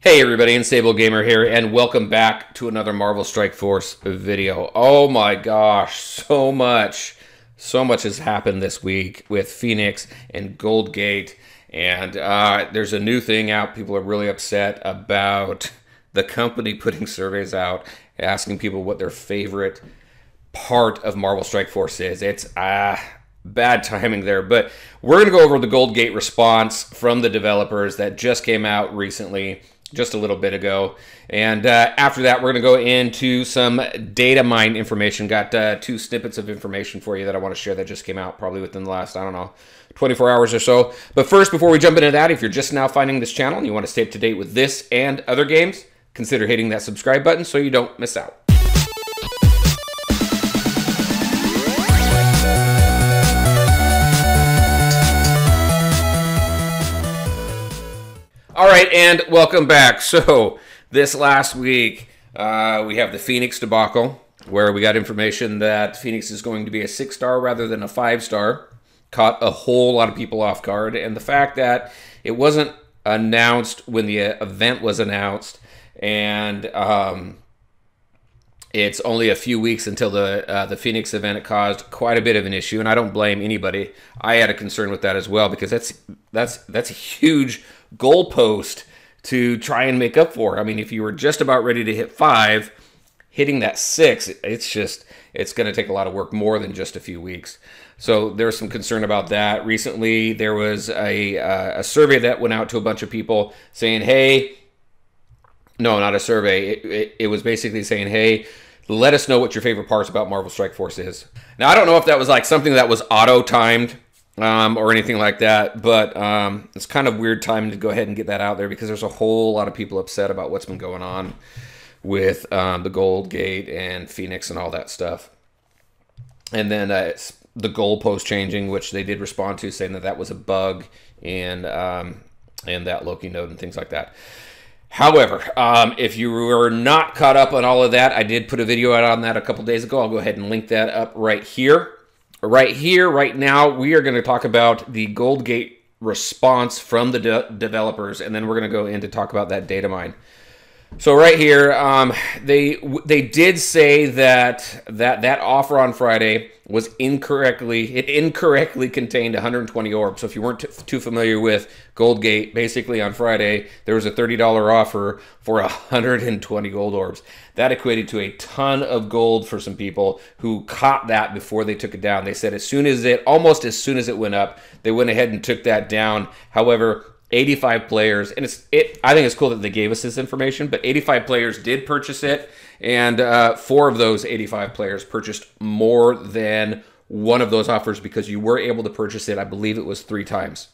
Hey everybody, Unstable Gamer here, and welcome back to another Marvel Strike Force video. Oh my gosh, so much has happened this week with Phoenix and Goldgate, and there's a new thing out. People are really upset about the company putting surveys out, asking people what their favorite part of Marvel Strike Force is. It's bad timing there, but we're going to go over the Goldgate response from the developers that just came out recently, just a little bit ago. And after that, we're going to go into some Datamine information. Got two snippets of information for you that I want to share that just came out probably within the last, I don't know, 24 hours or so. But first, before we jump into that, if you're just now finding this channel and you want to stay up to date with this and other games, consider hitting that subscribe button so you don't miss out. All right, and welcome back. So this last week, we have the Phoenix debacle, where we got information that Phoenix is going to be a 6-star rather than a 5-star. Caught a whole lot of people off guard, and the fact that it wasn't announced when the event was announced, and it's only a few weeks until the Phoenix event, it caused quite a bit of an issue, and I don't blame anybody. I had a concern with that as well, because that's a huge goalpost to try and make up for. I mean, if you were just about ready to hit 5, hitting that 6, it's going to take a lot of work, more than just a few weeks. So there's some concern about that. Recently, there was a survey that went out to a bunch of people saying, hey, no, not a survey. It was basically saying, hey, let us know what your favorite parts about Marvel Strike Force is. Now, I don't know if that was like something that was auto-timed or anything like that, but it's kind of weird timing to go ahead and get that out there, because there's a whole lot of people upset about what's been going on with the Goldgate and Phoenix and all that stuff. And then it's the goalpost changing, which they did respond to, saying that that was a bug in that Loki node and things like that. However, if you were not caught up on all of that, I did put a video out on that a couple days ago. I'll go ahead and link that up right here. Right now, we are going to talk about the Goldgate response from the developers, and then we're going to go in to talk about that data mine. So right here, they did say that offer on Friday was incorrectly contained 120 orbs. So if you weren't too familiar with Goldgate, basically on Friday there was a $30 offer for 120 gold orbs. That equated to a ton of gold for some people who caught that before they took it down. They said almost as soon as it went up, they went ahead and took that down. However, 85 players, and I think it's cool that they gave us this information, but 85 players did purchase it, and 4 of those 85 players purchased more than one of those offers, because you were able to purchase it, I believe it was 3 times.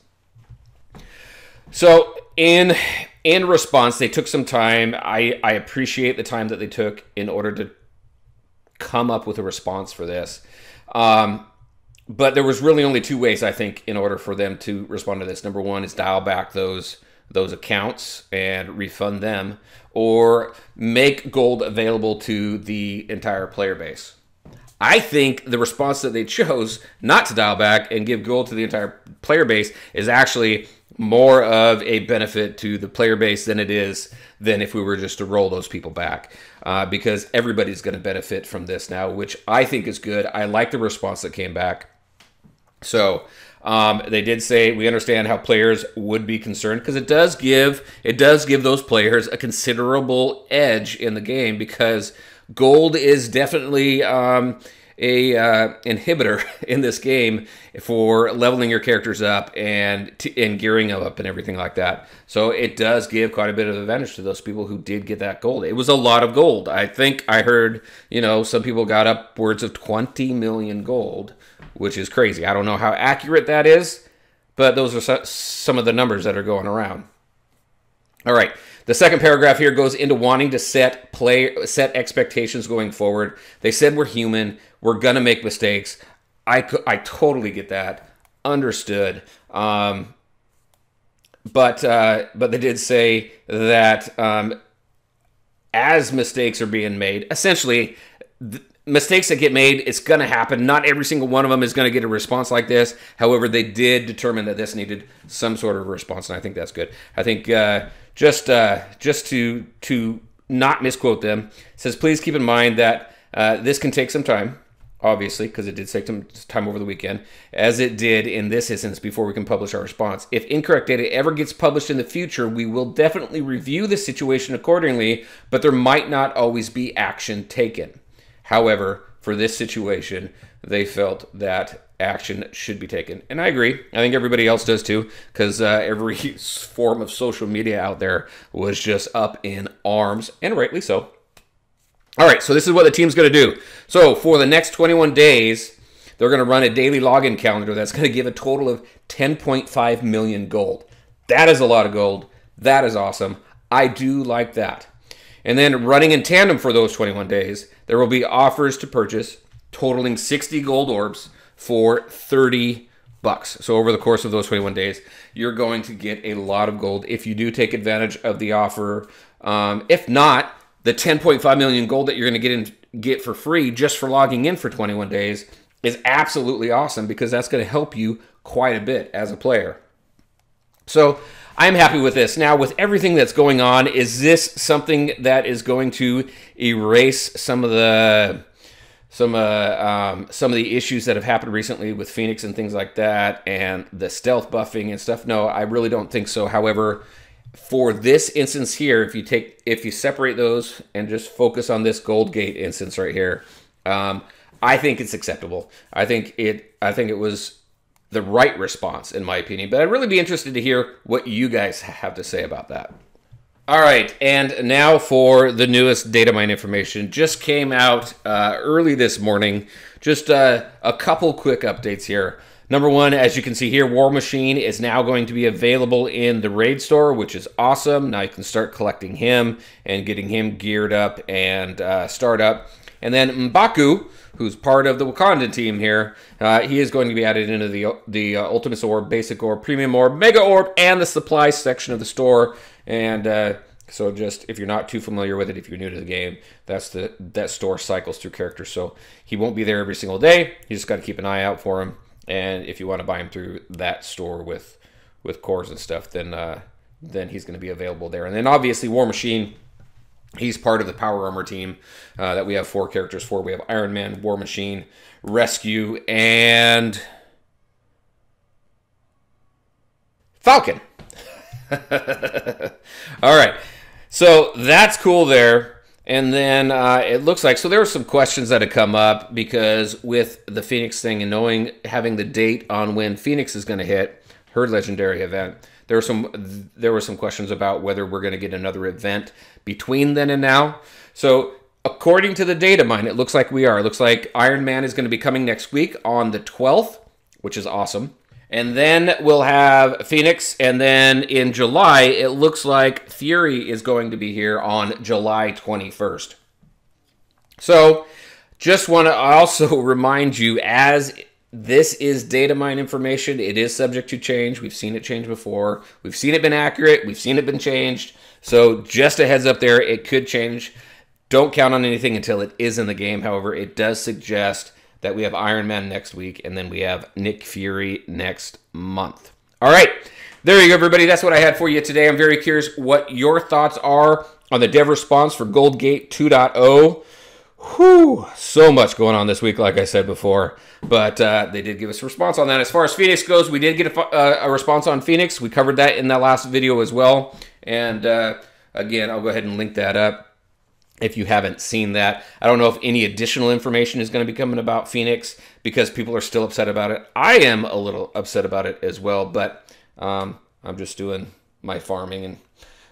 So in response, they took some time. I appreciate the time that they took in order to come up with a response for this. But there was really only 2 ways, I think, in order for them to respond to this. Number one is dial back those accounts and refund them, or make gold available to the entire player base. I think the response that they chose, not to dial back and give gold to the entire player base, is actually more of a benefit to the player base than if we were just to roll those people back, because everybody's going to benefit from this now, which I think is good. I like the response that came back. So they did say, we understand how players would be concerned, because it does give those players a considerable edge in the game, because gold is definitely a inhibitor in this game for leveling your characters up and gearing them up and everything like that. So it does give quite a bit of advantage to those people who did get that gold. It was a lot of gold. I think I heard, some people got upwards of 20 million gold, which is crazy. I don't know how accurate that is, but those are some of the numbers that are going around. All right, the second paragraph here goes into wanting to set expectations going forward. They said we're human, we're gonna make mistakes. I totally get that, understood. But they did say that as mistakes are being made, essentially, mistakes that get made, it's going to happen. Not every single one of them is going to get a response like this. However, they did determine that this needed some sort of response, and I think that's good. I think just to not misquote them, it says, please keep in mind that this can take some time, obviously, because it did take some time over the weekend, as it did in this instance before we can publish our response. If incorrect data ever gets published in the future, we will definitely review the situation accordingly, but there might not always be action taken. However, for this situation, they felt that action should be taken. And I agree. I think everybody else does too, because every form of social media out there was just up in arms, and rightly so. All right, so this is what the team's going to do. So for the next 21 days, they're going to run a daily login calendar that's going to give a total of 10.5 million gold. That is a lot of gold. That is awesome. I do like that. And then running in tandem for those 21 days, there will be offers to purchase totaling 60 gold orbs for $30. So over the course of those 21 days, you're going to get a lot of gold if you do take advantage of the offer. If not, the 10.5 million gold that you're going to get for free just for logging in for 21 days is absolutely awesome, because that's going to help you quite a bit as a player. So I'm happy with this. Now, with everything that's going on, is this something that is going to erase some of the issues that have happened recently with Phoenix and things like that, and the stealth buffing and stuff? No, I really don't think so. However, for this instance here, if you separate those and just focus on this Gold Gate instance right here, I think it's acceptable. I think it was the right response, in my opinion. But I'd really be interested to hear what you guys have to say about that. All right, and now for the newest Datamine information. Just came out early this morning. Just a couple quick updates here. Number one, as you can see here, War Machine is now going to be available in the raid store, which is awesome. Now you can start collecting him and getting him geared up and start up. And then M'Baku, who's part of the Wakandan team here, he is going to be added into the Ultimate Orb, Basic Orb, Premium Orb, Mega Orb, and the Supply section of the store. And so just, if you're not too familiar with it, if you're new to the game, that store cycles through characters. So he won't be there every single day. You just got to keep an eye out for him. And if you want to buy him through that store with cores and stuff, then he's going to be available there. And then obviously War Machine, he's part of the Power Armor team that we have 4 characters for. We have Iron Man, War Machine, Rescue, and Falcon. All right, so that's cool there. And then it looks like, so there were some questions that had come up, because with the Phoenix thing and having the date on when Phoenix is going to hit her legendary event, there were some questions about whether we're going to get another event between then and now. So according to the Datamine, it looks like we are. It looks like Iron Man is going to be coming next week on the 12th, which is awesome. And then we'll have Phoenix, and then in July, it looks like Fury is going to be here on July 21st. So, just want to also remind you, as this is Datamine information, it is subject to change. We've seen it change before. We've seen it been accurate. We've seen it been changed. So, just a heads up there, it could change. Don't count on anything until it is in the game. However, it does suggest that we have Iron Man next week, and then we have Nick Fury next month. All right, there you go, everybody. That's what I had for you today. I'm very curious what your thoughts are on the dev response for Gold Gate 2.0. Whew, so much going on this week, like I said before, but they did give us a response on that. As far as Phoenix goes, we did get a response on Phoenix. We covered that in that last video as well, and again, I'll go ahead and link that up if you haven't seen that. I don't know if any additional information is going to be coming about Phoenix, because people are still upset about it. I am a little upset about it as well, but I'm just doing my farming and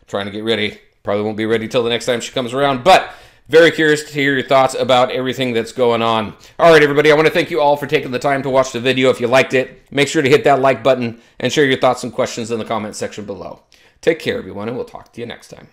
trying to get ready. Probably won't be ready till the next time she comes around, but very curious to hear your thoughts about everything that's going on. All right, everybody, I want to thank you all for taking the time to watch the video. If you liked it, make sure to hit that like button and share your thoughts and questions in the comment section below. Take care, everyone, and we'll talk to you next time.